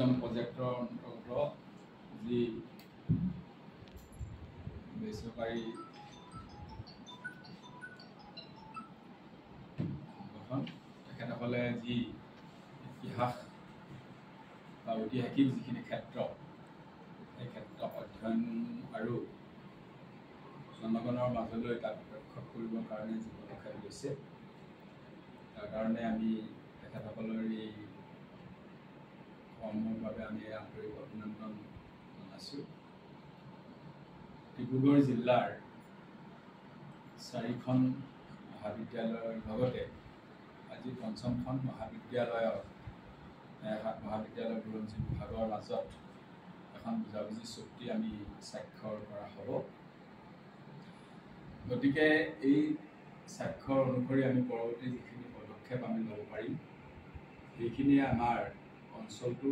Ecosystem প্ৰজেক্টৰ অন্তৰ্গত যি বেচৰকাৰী সংগঠন তেখেতসকলে যি ইতিহাস বা ঐতিহাসিক যিখিনি ক্ষেত্ৰ সেই ক্ষেত্ৰ অধ্যয়ন আৰু জনগণৰ মাজলৈ তাক প্ৰক্ষেপ কৰিবৰ কাৰণে যি পদক্ষেপ লৈছে তাৰ কাৰণে আমি তেখেতসকলৰ এই কৰ্মৰ বাবে আমি আন্তৰিক অভিনন্দন জনাইছোঁ। ডিব্ৰুগড় জিলাৰ 4খন মহাবিদ্যালয়ৰ লগতে আজি 5খন মহাবিদ্যালয়ৰ মহাবিদ্যালয় বুৰঞ্জী বিভাগৰ মাজত এখন বুজাবুজি চুক্তি আমি স্বাক্ষৰ কৰা হ'ব। গতিকে এই স্বাক্ষৰ অনুসৰি আমি পৰৱৰ্তী যিখিনি পদক্ষেপ আমি ল'ব পাৰিম সেইখিনিয়ে আমাৰ অঞ্চলটো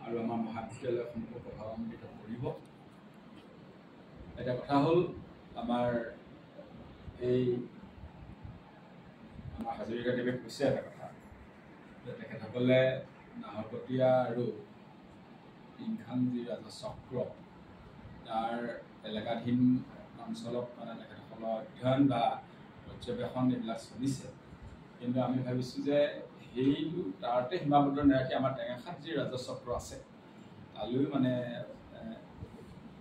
আৰু আমাৰ মহাবিদ্যালয়সমূহক প্ৰভাৱান্বিত কৰিব। এটা কথা হ'ল আমাৰ হাজৰিকাদেৱে কৈছে এটা কথা যে তেখেতসকলে নাহৰকটীয়া আৰু টিংখাং যি ৰাজচক্ৰ তাৰ এলেকাধীন অঞ্চলত মানে তেখেতসকলৰ অধ্যয়ন বা পৰ্যবেক্ষণ এইবিলাক চলিছে, কিন্তু আমি ভাবিছোঁ যে সেইটো তাৰতে সীমাবদ্ধ নাৰাখি আমাৰ টেঙাখাত যি ৰাজচক্ৰ আছে তালৈও মানে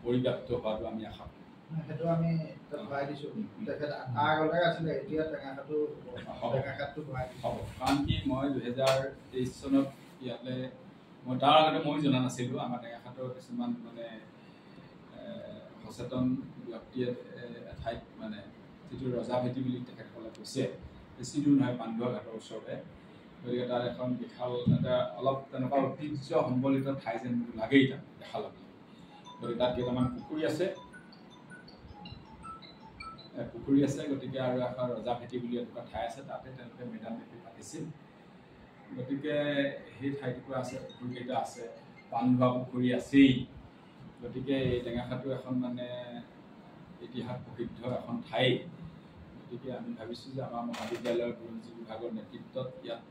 পৰিব্যাপ্ত হোৱাটো আমি আশা কৰোঁ। সেইটো আমি ভৰাই দিছোঁ। তেখেত আগতে আছিলে, এতিয়া টেঙাখাতটো ভৰাই দিছোঁ। কাৰণ কি মই 2023 চনত ইয়াতে মই তাৰ আগতে মই জনা নাছিলোঁ। আমাৰ টেঙাখাতৰ কিছুমান মানে সচেতন ব্যক্তিয়ে এঠাইত মানে যিটো ৰজাভেটি বুলি তেখেতসকলে কৈছে, বেছি দূৰ নহয়, পাণ্ডুৱা ঘাটৰ ওচৰতে। গতিকে তাত এখন বিশাল এটা অলপ তেনেকুৱা ঐতিহ্য সম্বলিত ঠাই যেন লাগেই তাত দেখা লাগে। গতিকে তাত কেইটামান পুখুৰী আছে, গতিকে আৰু এখন ৰজাভেটি বুলি এনেকুৱা ঠাই আছে, তাতে তেওঁলোকে মেদান মেফি পাতিছিল। গতিকে সেই ঠাইটুকুৰা আছে, পুখুৰীকেইটা আছে, পাণ্ডুৱা পুখুৰী আছেই। গতিকে এই টেঙাখাতটো এখন মানে ইতিহাস প্ৰসিদ্ধ এখন ঠাই। গতিকে আমি ভাবিছোঁ যে আমাৰ মহাবিদ্যালয়ৰ বুৰঞ্জী বিভাগৰ নেতৃত্বত ইয়াত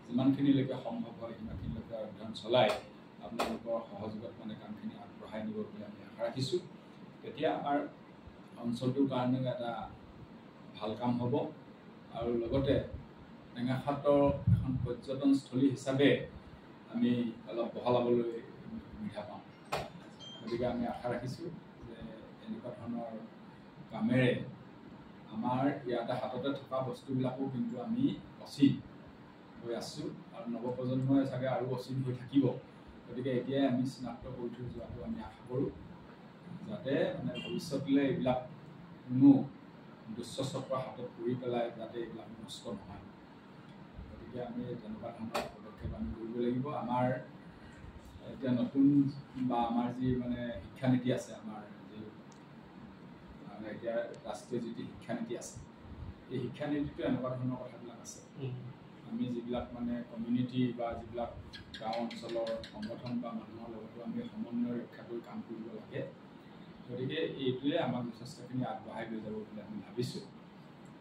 যিমানখিনিলৈকে সম্ভৱ হয় সিমানখিনিলৈকে অধ্যয়ন চলাই আপোনালোকৰ সহযোগত মানে কামখিনি আগবঢ়াই নিব বুলি আমি আশা ৰাখিছোঁ। তেতিয়া আমাৰ অঞ্চলটোৰ কাৰণেও এটা ভাল কাম হ'ব আৰু লগতে টেঙাখাতৰ এখন পৰ্যটনস্থলী হিচাপে আমি অলপ বহলাবলৈ সুবিধা পাম। গতিকে আমি আশা ৰাখিছোঁ যে এনেকুৱা ধৰণৰ কামেৰে আমাৰ ইয়াতে হাততে থকা বস্তুবিলাকো কিন্তু আমি অচিন হৈ আছোঁ আৰু নৱপ্ৰজন্মই চাগে আৰু অচিন হৈ থাকিব। গতিকে এতিয়াই আমি চিনাক্ত কৰি থৈ যোৱাটো আমি আশা কৰোঁ, যাতে মানে ভৱিষ্যতলৈ এইবিলাক কোনো দুষ্ট চক্ৰৰ হাতত পৰি পেলাই যাতে এইবিলাক নষ্ট নহয়। গতিকে আমি তেনেকুৱা ধৰণৰ পদক্ষেপ আমি কৰিব লাগিব। আমাৰ এতিয়া নতুন বা আমাৰ যি মানে শিক্ষানীতি আছে, আমাৰ যি এতিয়া ৰাষ্ট্ৰীয় যিটো শিক্ষানীতি আছে, এই শিক্ষানীতিটো এনেকুৱা ধৰণৰ কথাবিলাক আছে। আমি যিবিলাক মানে কমিউনিটি বা যিবিলাক গাঁও অঞ্চলৰ সংগঠন বা মানুহৰ লগতো আমি সমন্বয় ৰক্ষা কৰি কাম কৰিব লাগে। গতিকে এইটোৱে আমাক যথেষ্টখিনি আগবঢ়াই লৈ যাব বুলি আমি ভাবিছোঁ।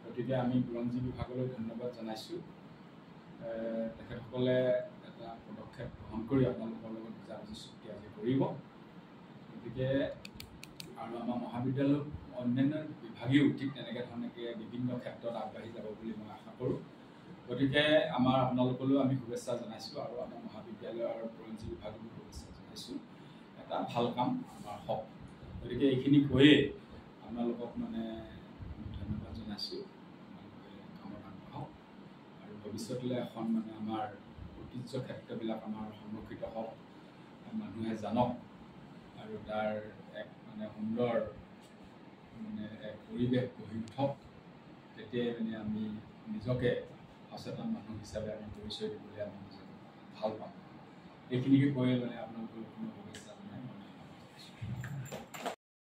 গতিকে আমি বুৰঞ্জী বিভাগলৈ ধন্যবাদ জনাইছোঁ। তেখেতসকলে এটা পদক্ষেপ গ্ৰহণ কৰি আপোনালোকৰ লগত বুজাবুজি চুক্তি আজি কৰিব। গতিকে আৰু আমাৰ মহাবিদ্যালয় অন্যান্য বিভাগেও ঠিক তেনেকৈ ধৰণে বিভিন্ন ক্ষেত্ৰত আগবাঢ়ি যাব বুলি মই আশা কৰোঁ। গতিকে আমাৰ আপোনালোকলৈও আমি শুভেচ্ছা জনাইছোঁ আৰু আমাৰ মহাবিদ্যালয়ৰ বুৰঞ্জী বিভাগকো শুভেচ্ছা জনাইছোঁ। এটা ভাল কাম আমাৰ হওক। গতিকে এইখিনি কৈয়ে আপোনালোকক মানে ধন্যবাদ জনাইছোঁ। আপোনালোকে কামত আগবঢ়াওক আৰু ভৱিষ্যতলৈ এখন মানে আমাৰ ঐতিহ্য ক্ষেত্ৰবিলাক আমাৰ সংৰক্ষিত হওক, মানুহে জানক আৰু তাৰ এক মানে সুন্দৰ মানে এক পৰিৱেশ গঢ়ি উঠক। তেতিয়াই মানে আমি নিজকে সচেতন মানুহ হিচাপে আমি পৰিচয় দিবলৈ আমি নিজকে ভাল পাম। এইখিনিকে কৈয়ে মানে আপোনালোকৰ কোনো